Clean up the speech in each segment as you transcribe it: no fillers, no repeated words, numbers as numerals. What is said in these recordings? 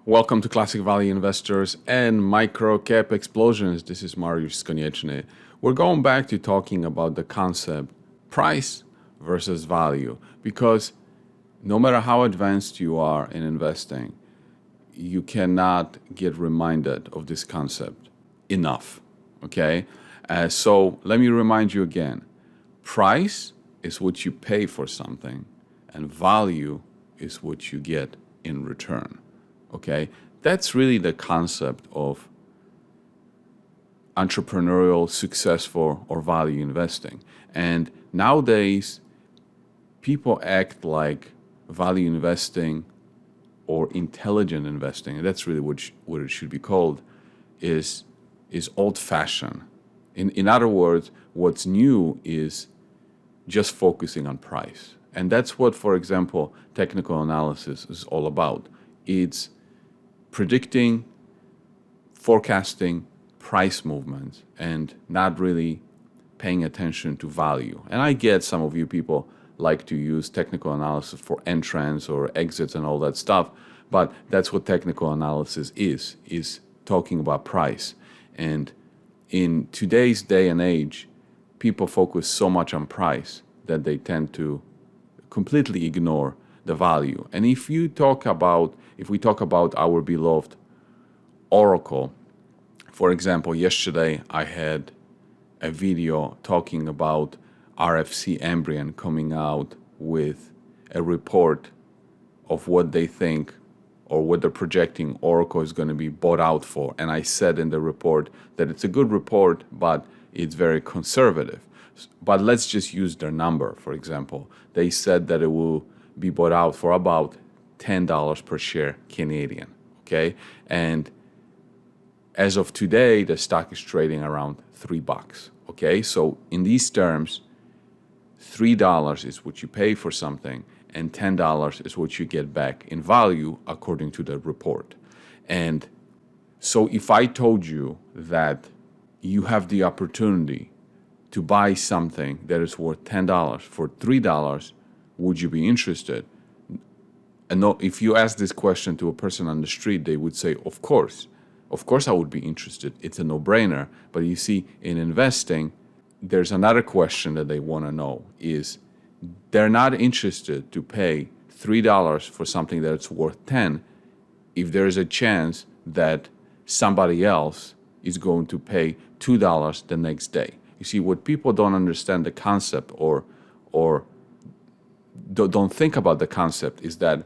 Welcome to Classic Value Investors and Micro Cap Explosions. This is Mariusz Konieczny. We're going back to talking about the concept price versus value, because no matter how advanced you are in investing, you cannot get reminded of this concept enough. Okay? So let me remind you again. Price is what you pay for something, and value is what you get in return. Okay, that's really the concept of entrepreneurial, successful, or value investing. And nowadays, people act like value investing or intelligent investing, and that's really what it should be called, is old-fashioned. In other words, what's new is just focusing on price. And that's what, for example, technical analysis is all about. It's predicting, forecasting price movements and not really paying attention to value. And I get some of you people like to use technical analysis for entrance or exits and all that stuff, but that's what technical analysis is talking about price. And in today's day and age, people focus so much on price that they tend to completely ignore the value. And if we talk about our beloved Oracle, for example, yesterday I had a video talking about RFC Ambrian coming out with a report of what they think or what they're projecting Oracle is going to be bought out for. And I said in the report that it's a good report, but it's very conservative. But let's just use their number, for example. They said that it will be bought out for about $10 per share Canadian, okay? And as of today, the stock is trading around $3, okay? So in these terms, $3 is what you pay for something, and $10 is what you get back in value according to the report. And so if I told you that you have the opportunity to buy something that is worth $10 for $3, would you be interested? And no, if you ask this question to a person on the street, they would say, of course I would be interested. It's a no-brainer. But you see, in investing, there's another question that they want to know is they're not interested to pay $3 for something that's worth 10 if there's a chance that somebody else is going to pay $2 the next day. You see, what people don't understand the concept or don't think about the concept is that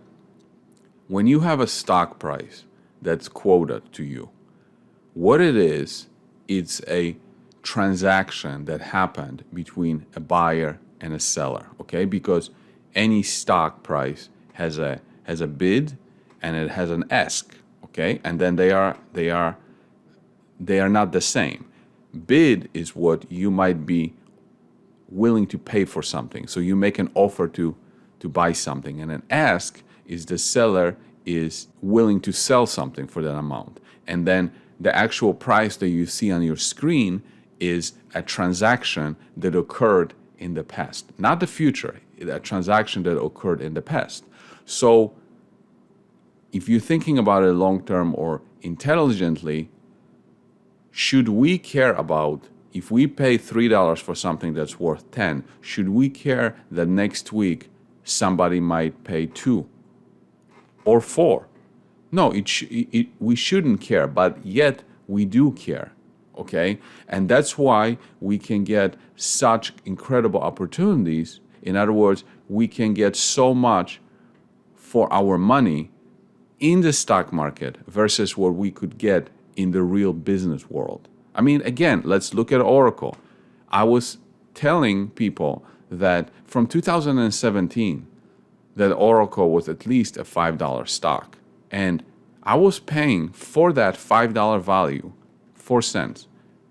when you have a stock price that's quoted to you, what it is, it's a transaction that happened between a buyer and a seller, okay? Because any stock price has a bid and it has an ask, okay? And then they are not the same. Bid is what you might be willing to pay for something. So you make an offer to buy something, and an ask is the seller is willing to sell something for that amount. And then the actual price that you see on your screen is a transaction that occurred in the past, not the future, a transaction that occurred in the past. So if you're thinking about it long-term or intelligently, should we care about if we pay $3 for something that's worth 10, should we care that next week somebody might pay 2 or 4? No, we shouldn't care, but yet we do care, okay? And that's why we can get such incredible opportunities. In other words, we can get so much for our money in the stock market versus what we could get in the real business world. I mean, again, let's look at Oracle. I was telling people that from 2017 that Oracle was at least a $5 stock. And I was paying for that $5 value 4 cents,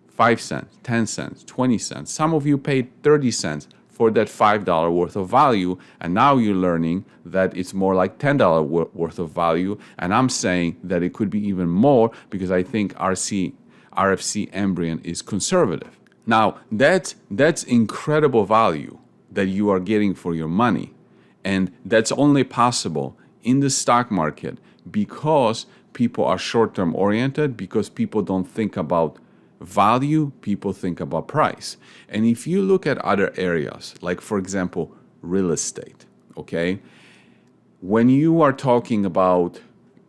5 cents, 10 cents, 20 cents. Some of you paid 30 cents for that $5 worth of value, and now you're learning that it's more like $10 worth of value, and I'm saying that it could be even more because I think RFC Ambrian is conservative. Now, that's incredible value that you are getting for your money, and that's only possible in the stock market because people are short-term oriented because people don't think about value, people think about price. And if you look at other areas, like for example, real estate, okay? When you are talking about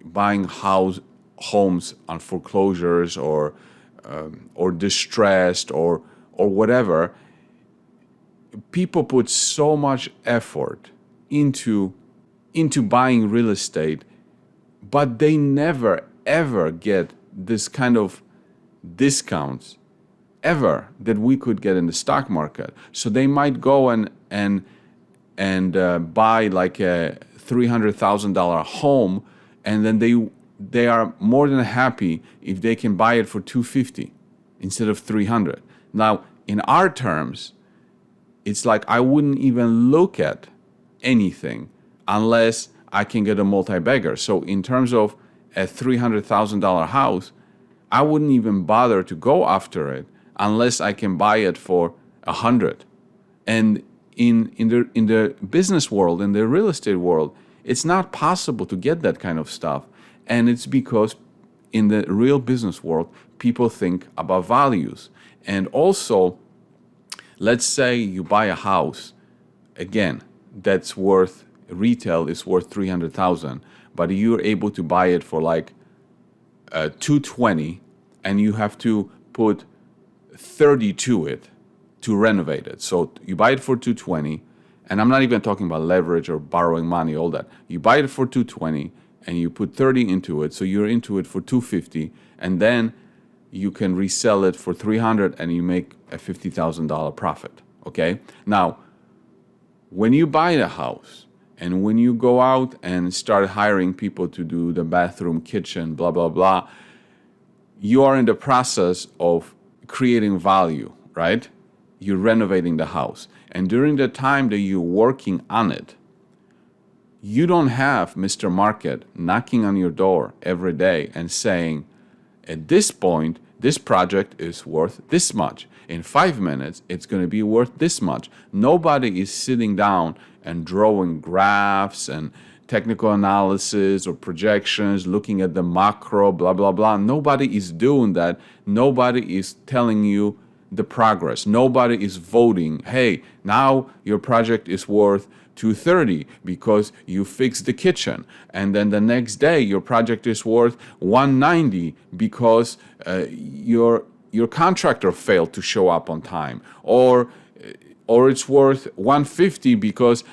buying homes on foreclosures or distressed or whatever, people put so much effort into buying real estate, but they never ever get this kind of discounts ever that we could get in the stock market. So they might go and buy like a $300,000 home, and then they are more than happy if they can buy it for $250 instead of $300. Now, in our terms, it's like I wouldn't even look at anything unless I can get a multi-bagger. So in terms of a $300,000 house, I wouldn't even bother to go after it unless I can buy it for $100. And in the business world, in the real estate world, it's not possible to get that kind of stuff. And it's because in the real business world, people think about values. And also, let's say you buy a house, again, that's worth, retail is worth $300,000, but you're able to buy it for like $220, and you have to put $30 to it to renovate it. So you buy it for $220, and I'm not even talking about leverage or borrowing money, all that. You buy it for $220, and you put $30 into it, so you're into it for $250, and then you can resell it for $300, and you make a $50,000 profit. Okay. Now, when you buy a house, and when you go out and start hiring people to do the bathroom, kitchen, blah, blah, blah, you are in the process of creating value, right? You're renovating the house. And during the time that you're working on it, you don't have Mr. Market knocking on your door every day and saying, at this point, this project is worth this much. In 5 minutes, it's going to be worth this much. Nobody is sitting down and drawing graphs and technical analysis or projections, looking at the macro, blah, blah, blah. Nobody is doing that. Nobody is telling you the progress. Nobody is voting, hey, now your project is worth $230 because you fixed the kitchen. And then the next day, your project is worth $190 because your contractor failed to show up on time. Or it's worth $150 because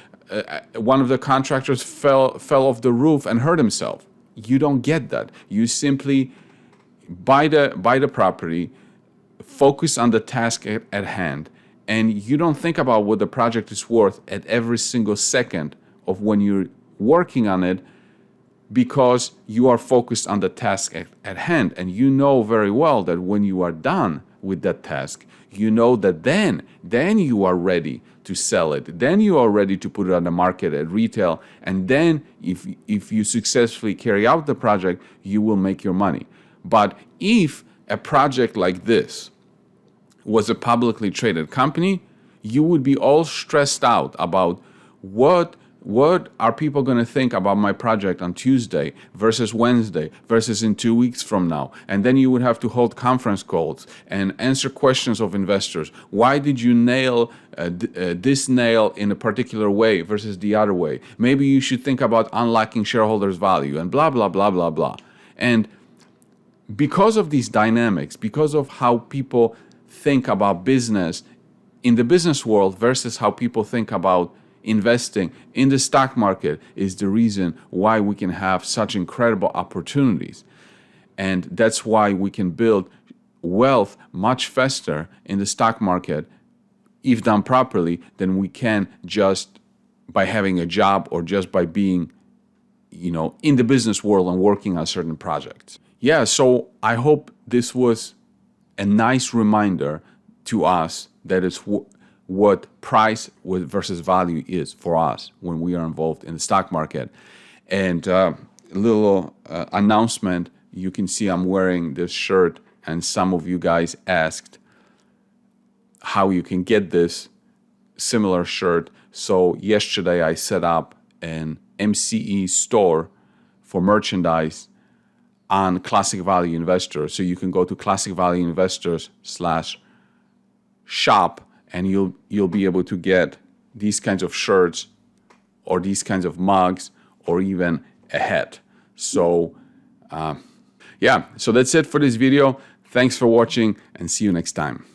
one of the contractors fell off the roof and hurt himself. You don't get that. You simply buy the property, focus on the task at hand, and you don't think about what the project is worth at every single second of when you're working on it, because you are focused on the task at hand. And you know very well that when you are done with that task, you know that then you are ready to sell it. Then you are ready to put it on the market at retail. And then if you successfully carry out the project, you will make your money. But if a project like this was a publicly traded company, you would be all stressed out about what are people going to think about my project on Tuesday versus Wednesday versus in 2 weeks from now. And then you would have to hold conference calls and answer questions of investors. Why did you nail this nail in a particular way versus the other way? Maybe you should think about unlocking shareholders' value and blah, blah, blah, blah, blah. And because of these dynamics, because of how people think about business in the business world versus how people think about investing in the stock market, is the reason why we can have such incredible opportunities. And that's why we can build wealth much faster in the stock market, if done properly, than we can just by having a job or just by being, in the business world and working on certain projects. Yeah, so I hope this was a nice reminder to us that it's what price versus value is for us when we are involved in the stock market. And a little announcement, you can see I'm wearing this shirt, and some of you guys asked how you can get this similar shirt. So yesterday I set up an MCE store for merchandise on Classic Value Investor. So you can go to classicvalueinvestors/shop, and you'll be able to get these kinds of shirts or these kinds of mugs or even a hat. So yeah, so that's it for this video. Thanks for watching, and see you next time.